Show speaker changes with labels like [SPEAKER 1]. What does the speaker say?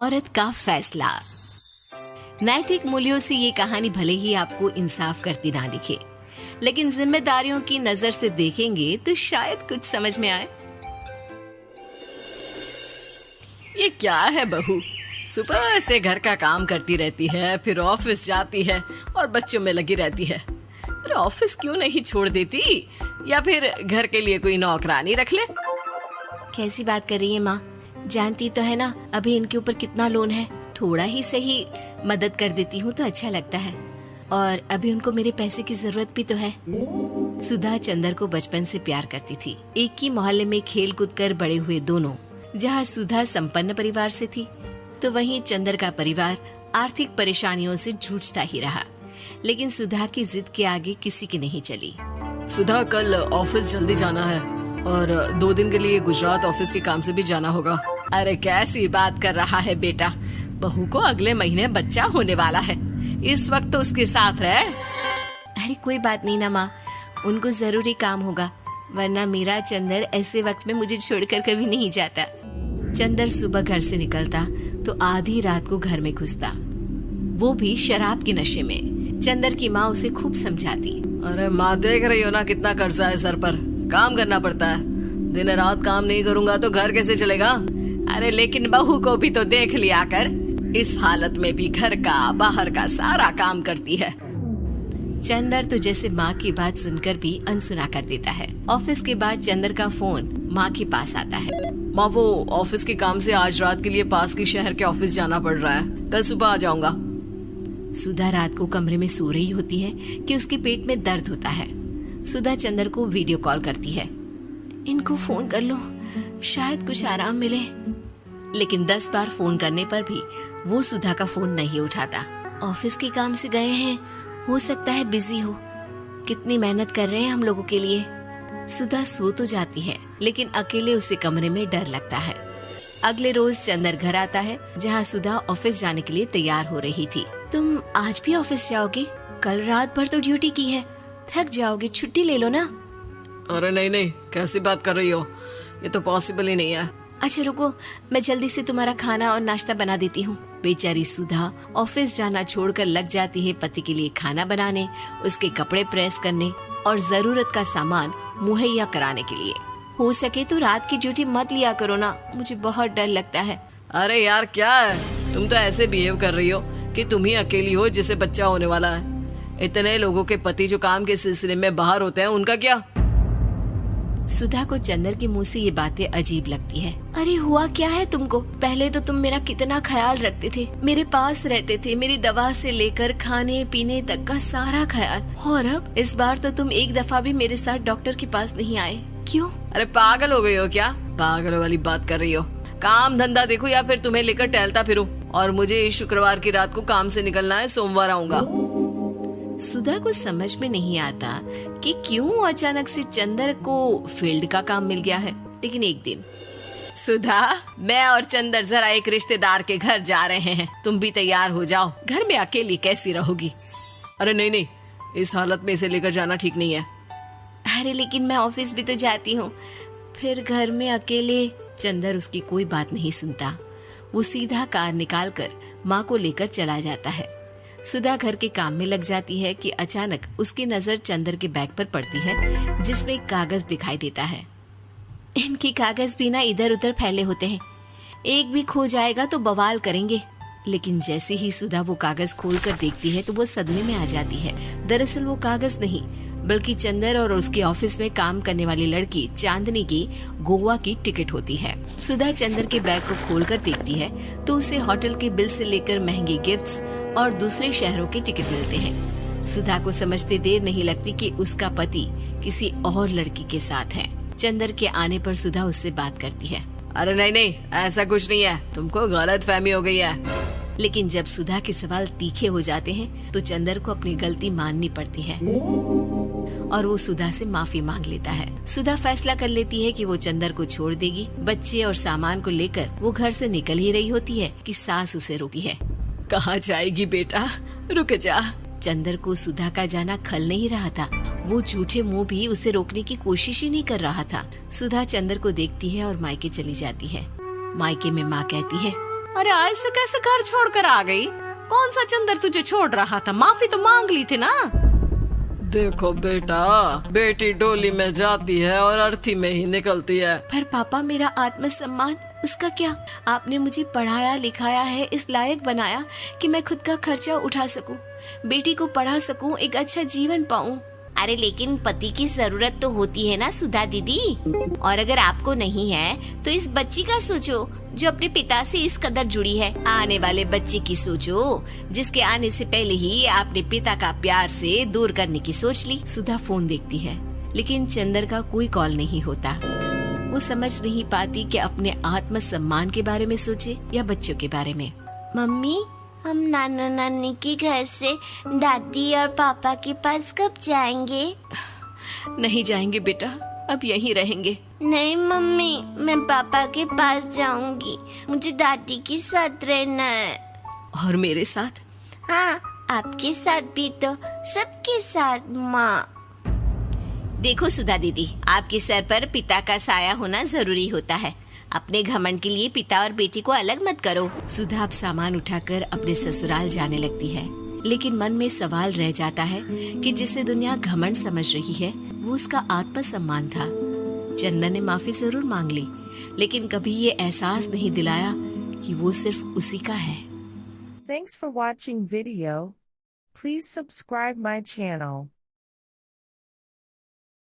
[SPEAKER 1] औरत का फैसला। नैतिक मूल्यों से ये कहानी भले ही आपको इंसाफ करती ना दिखे, लेकिन जिम्मेदारियों की नजर से देखेंगे तो शायद कुछ समझ में आए।
[SPEAKER 2] ये क्या है बहू, सुबह से घर का काम करती रहती है, फिर ऑफिस जाती है और बच्चों में लगी रहती है। अरे ऑफिस क्यों नहीं छोड़ देती, या फिर घर के लिए कोई नौकरानी रख ले।
[SPEAKER 1] कैसी बात कर रही है माँ? जानती तो है ना अभी इनके ऊपर कितना लोन है। थोड़ा ही सही मदद कर देती हूँ तो अच्छा लगता है, और अभी उनको मेरे पैसे की जरूरत भी तो है। सुधा चंदर को बचपन से प्यार करती थी। एक ही मोहल्ले में खेल कूद कर बड़े हुए दोनों। जहाँ सुधा संपन्न परिवार से थी तो वहीं चंदर का परिवार आर्थिक परेशानियों से जूझता ही रहा। लेकिन सुधा की जिद के आगे किसी की नहीं चली।
[SPEAKER 2] सुधा, कल ऑफिस जल्दी जाना है और 2 दिन के लिए गुजरात ऑफिस के काम से भी जाना होगा। अरे कैसी बात कर रहा है बेटा, बहू को अगले महीने बच्चा होने वाला है, इस वक्त तो उसके साथ रहे।
[SPEAKER 1] अरे कोई बात नहीं ना माँ, उनको जरूरी काम होगा, वरना मेरा चंदर ऐसे वक्त में मुझे छोड़कर कभी नहीं जाता। चंदर सुबह घर से निकलता तो आधी रात को घर में घुसता, वो भी शराब के नशे में। चंदर की माँ उसे खूब समझाती।
[SPEAKER 2] अरे माँ, देख रही हो ना कितना कर्जा है सर पर, काम करना पड़ता है। दिन रात काम नहीं करूंगा तो घर कैसे चलेगा। अरे लेकिन बहू को भी तो देख लिया कर, इस हालत में भी घर का बाहर का सारा काम करती है।
[SPEAKER 1] चंदर तो जैसे माँ की बात सुनकर भी अनसुना कर देता है। ऑफिस के बाद चंदर का फोन माँ के पास आता है।
[SPEAKER 2] माँ, वो ऑफिस के काम से आज रात के लिए पास के शहर के ऑफिस जाना पड़ रहा है, कल सुबह आ जाऊंगा।
[SPEAKER 1] सुधा रात को कमरे में सो रही होती है कि उसके पेट में दर्द होता है। सुधा चंदर को वीडियो कॉल करती है। इनको फोन कर लो, शायद कुछ आराम मिले। लेकिन 10 बार फोन करने पर भी वो सुधा का फोन नहीं उठाता। ऑफिस के काम से गए हैं, हो सकता है बिजी हो। कितनी मेहनत कर रहे हैं हम लोगों के लिए। सुधा सो तो जाती है, लेकिन अकेले उसे कमरे में डर लगता है। अगले रोज चंदर घर आता है, जहाँ सुधा ऑफिस जाने के लिए तैयार हो रही थी। तुम आज भी ऑफिस जाओगे? कल रात भर तो ड्यूटी की है, थक जाओगे, छुट्टी ले लो ना।
[SPEAKER 2] अरे नहीं नहीं, कैसी बात कर रही हो, ये तो पॉसिबल ही नहीं है।
[SPEAKER 1] अच्छा रुको, मैं जल्दी से तुम्हारा खाना और नाश्ता बना देती हूँ। बेचारी सुधा ऑफिस जाना छोड़कर लग जाती है पति के लिए खाना बनाने, उसके कपड़े प्रेस करने और जरूरत का सामान मुहैया कराने के लिए। हो सके तो रात की ड्यूटी मत लिया करो ना, मुझे बहुत डर लगता है।
[SPEAKER 2] अरे यार क्या है, तुम तो ऐसे बिहेव कर रही हो कि तुम ही अकेली हो जिसे बच्चा होने वाला है। इतने लोगों के पति जो काम के सिलसिले में बाहर होते हैं, उनका क्या?
[SPEAKER 1] सुधा को चंदर के मुंह से ये बातें अजीब लगती है। अरे हुआ क्या है तुमको? पहले तो तुम मेरा कितना ख्याल रखते थे, मेरे पास रहते थे, मेरी दवा से लेकर खाने पीने तक का सारा ख्याल। और अब इस बार तो तुम एक दफा भी मेरे साथ डॉक्टर के पास नहीं आए, क्यों?
[SPEAKER 2] अरे पागल हो गई हो क्या? पागल वाली बात कर रही हो। काम धंधा देखो या फिर तुम्हें लेकर टहलता फिरूं। और मुझे शुक्रवार की रात को काम से निकलना है, सोमवार आऊंगा।
[SPEAKER 1] सुधा को समझ में नहीं आता कि क्यों अचानक से चंदर को फील्ड का काम मिल गया है। लेकिन एक दिन,
[SPEAKER 2] सुधा, मैं और चंदर जरा एक रिश्तेदार के घर जा रहे हैं, तुम भी तैयार हो जाओ, घर में अकेली कैसी रहोगी। अरे नहीं नहीं, इस हालत में इसे लेकर जाना ठीक नहीं है।
[SPEAKER 1] अरे लेकिन मैं ऑफिस भी तो जाती हूँ, फिर घर में अकेले। चंदर उसकी कोई बात नहीं सुनता। वो सीधा कार निकाल कर माँ को लेकर चला जाता है। सुधा घर के काम में लग जाती है कि अचानक उसकी नजर चंदर के बैग पर पड़ती है, जिसमें एक कागज दिखाई देता है। इनकी कागज भी ना इधर उधर फैले होते हैं, एक भी खो जाएगा तो बवाल करेंगे। लेकिन जैसे ही सुधा वो कागज खोलकर देखती है तो वो सदमे में आ जाती है। दरअसल वो कागज नहीं, बल्कि चंदर और उसके ऑफिस में काम करने वाली लड़की चांदनी की गोवा की टिकट होती है। सुधा चंदर के बैग को खोलकर देखती है तो उसे होटल के बिल से लेकर महंगे गिफ्ट्स और दूसरे शहरों के टिकट मिलते हैं। सुधा को समझते देर नहीं लगती कि उसका पति किसी और लड़की के साथ है। चंदर के आने पर सुधा उससे बात करती है।
[SPEAKER 2] अरे नहीं नहीं, ऐसा कुछ नहीं है, तुमको गलत फहमी हो गई है।
[SPEAKER 1] लेकिन जब सुधा के सवाल तीखे हो जाते हैं तो चंदर को अपनी गलती माननी पड़ती है और वो सुधा से माफी मांग लेता है। सुधा फैसला कर लेती है कि वो चंदर को छोड़ देगी। बच्चे और सामान को लेकर वो घर से निकल ही रही होती है कि सास उसे रोकती है।
[SPEAKER 2] कहाँ जाएगी बेटा, रुक जा।
[SPEAKER 1] चंदर को सुधा का जाना खल नहीं रहा था। वो झूठे मुंह भी उसे रोकने की कोशिश ही नहीं कर रहा था। सुधा चंदर को देखती है और मायके चली जाती है। मायके में माँ कहती है, अरे ऐसे कैसे घर छोड़कर आ गई? कौन सा चंदर तुझे छोड़ रहा था? माफी तो मांग ली थी ना।
[SPEAKER 2] देखो बेटा, बेटी डोली में जाती है और अर्थी में ही निकलती है।
[SPEAKER 1] पर पापा, मेरा आत्मसम्मान, उसका क्या? आपने मुझे पढ़ाया लिखाया है, इस लायक बनाया कि मैं खुद का खर्चा उठा सकूं, बेटी को पढ़ा सकूं, एक अच्छा जीवन पाऊं। अरे लेकिन पति की जरूरत तो होती है ना सुधा दीदी, और अगर आपको नहीं है तो इस बच्ची का सोचो जो अपने पिता से इस कदर जुड़ी है। आने वाले बच्चे की सोचो जिसके आने से पहले ही आपने पिता का प्यार से दूर करने की सोच ली। सुधा फोन देखती है लेकिन चंदर का कोई कॉल नहीं होता। वो समझ नहीं पाती कि अपने आत्मसम्मान के बारे में सोचे या बच्चों के बारे में। मम्मी, हम नाना नानी के घर से दादी और पापा के पास कब जाएंगे? नहीं जाएंगे बेटा, अब यहीं रहेंगे। नहीं मम्मी, मैं पापा के पास जाऊंगी, मुझे दादी के साथ रहना है। और मेरे साथ? हाँ, आपके साथ भी तो, सबके साथ माँ। देखो सुधा दीदी, आपके सर पर पिता का साया होना जरूरी होता है। अपने घमंड के लिए पिता और बेटी को अलग मत करो। सुधा अब सामान उठाकर अपने ससुराल जाने लगती है, लेकिन मन में सवाल रह जाता है कि जिसे दुनिया घमंड समझ रही है वो उसका आत्मसम्मान था। चंदन ने माफी जरूर मांग ली, लेकिन कभी ये एहसास नहीं दिलाया कि वो सिर्फ उसी का है।
[SPEAKER 3] Thanks for watching video. Please subscribe my channel.